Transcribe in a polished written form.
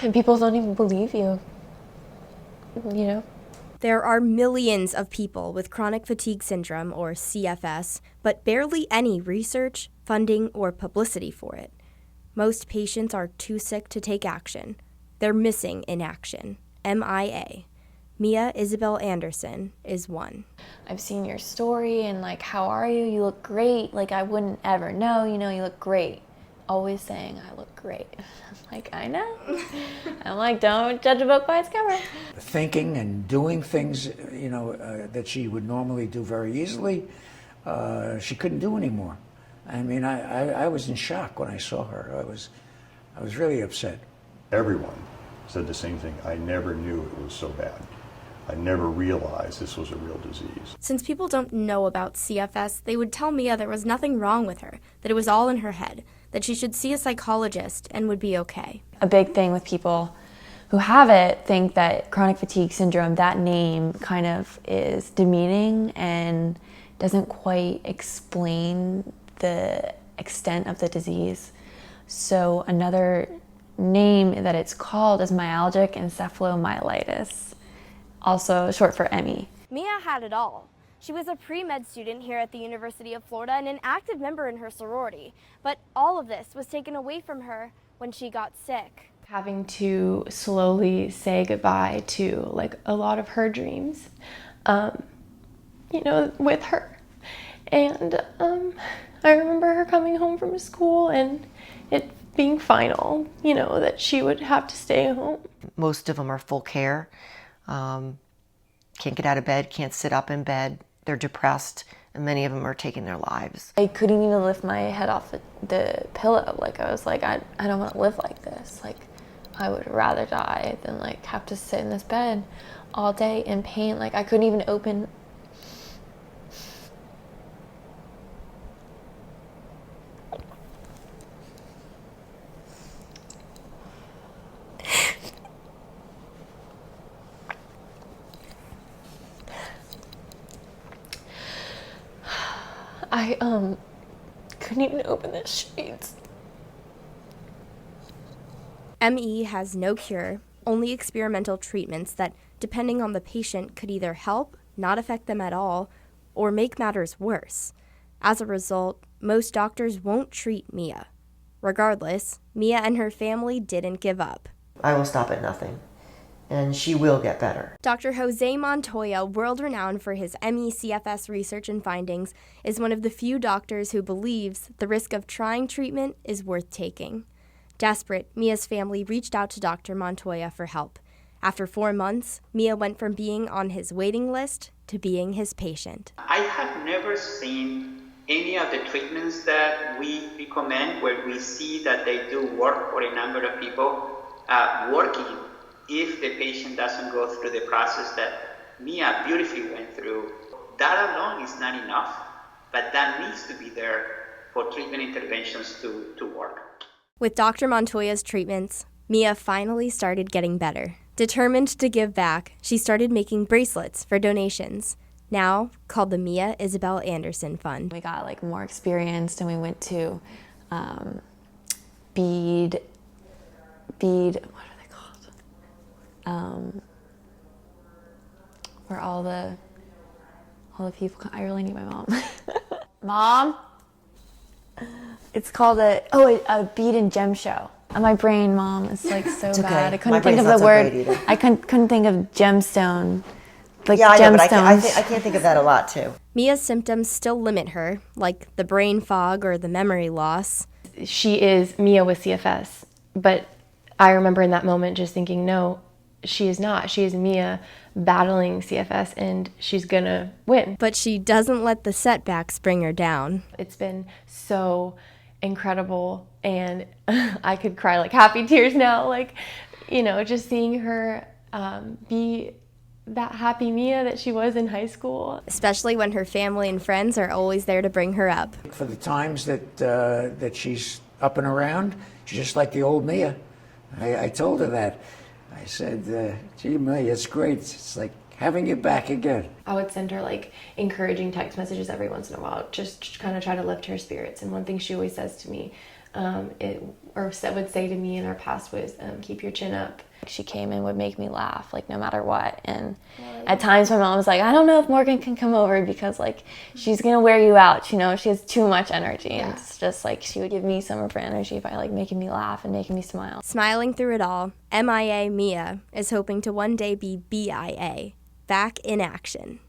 And people don't even believe you, you know? There are millions of people with chronic fatigue syndrome, or CFS, but barely any research, funding, or publicity for it. Most patients are too sick to take action. They're missing in action. MIA. Mia Isabel Anderson is one. I've seen your story and like, how are you? You look great. Like, I wouldn't ever know, you know, you look great. Always saying I look great. I'm like, I know. I'm like, don't judge a book by its cover. Thinking and doing things, you know, that she would normally do very easily, she couldn't do anymore. I mean, I was in shock when I saw her. I was really upset. Everyone said the same thing. I never knew it was so bad. I never realized this was a real disease. Since people don't know about CFS, they would tell Mia there was nothing wrong with her, that it was all in her head, that she should see a psychologist and would be okay. A big thing with people who have it think that chronic fatigue syndrome, that name kind of is demeaning and doesn't quite explain the extent of the disease. So another name that it's called is myalgic encephalomyelitis, also short for ME. Mia had it all. She was a pre-med student here at the University of Florida and an active member in her sorority. But all of this was taken away from her when she got sick. Having to slowly say goodbye to like a lot of her dreams, you know, with her. And I remember her coming home from school and it being final, you know, that she would have to stay home. Most of them are full care. Can't get out of bed, can't sit up in bed. They're depressed, and many of them are taking their lives. I couldn't even lift my head off the pillow. Like, I was like, I don't want to live like this. Like, I would rather die than like have to sit in this bed all day in pain. Like, I couldn't even open. I couldn't even open the shades. ME has no cure, only experimental treatments that, depending on the patient, could either help, not affect them at all, or make matters worse. As a result, most doctors won't treat Mia. Regardless, Mia and her family didn't give up. I will stop at nothing, and she will get better. Dr. Jose Montoya, world-renowned for his ME/CFS research and findings, is one of the few doctors who believes the risk of trying treatment is worth taking. Desperate, Mia's family reached out to Dr. Montoya for help. After 4 months, Mia went from being on his waiting list to being his patient. I have never seen any of the treatments that we recommend where we see that they do work for a number of people working if the patient doesn't go through the process that Mia beautifully went through. That alone is not enough, but that needs to be there for treatment interventions to work. With Dr. Montoya's treatments, Mia finally started getting better. Determined to give back, she started making bracelets for donations, now called the Mia Isabel Anderson Fund. We got like more experienced and we went to bead, what are they called? Where all the people come. I really need my mom. Mom? It's called a bead and gem show. My brain, Mom, is like so It's okay. bad. I My couldn't think brain's of not the so word. great either. I couldn't think of gemstone. Like Yeah, I know, but gemstones. I can't think of that a lot too. Mia's symptoms still limit her, like the brain fog or the memory loss. She is Mia with CFS, but I remember in that moment just thinking, no, she is not. She is Mia battling CFS and she's gonna win. But she doesn't let the setbacks bring her down. It's been so incredible and I could cry like happy tears now, like, you know, just seeing her be that happy Mia that she was in high school. Especially when her family and friends are always there to bring her up. For the times that she's up and around, she's just like the old Mia. I told her that. I said, gee, Mia, it's great. It's like having you back again. I would send her like encouraging text messages every once in a while, just kind of try to lift her spirits. And one thing she always says to me would say to me in our past was, keep your chin up. She came and would make me laugh, like, no matter what. And at times my mom was like, I don't know if Morgan can come over because, like, she's going to wear you out, you know? She has too much energy. And it's just, like, she would give me some of her energy by, like, making me laugh and making me smile. Smiling through it all, MIA Mia is hoping to one day be BIA, back in action.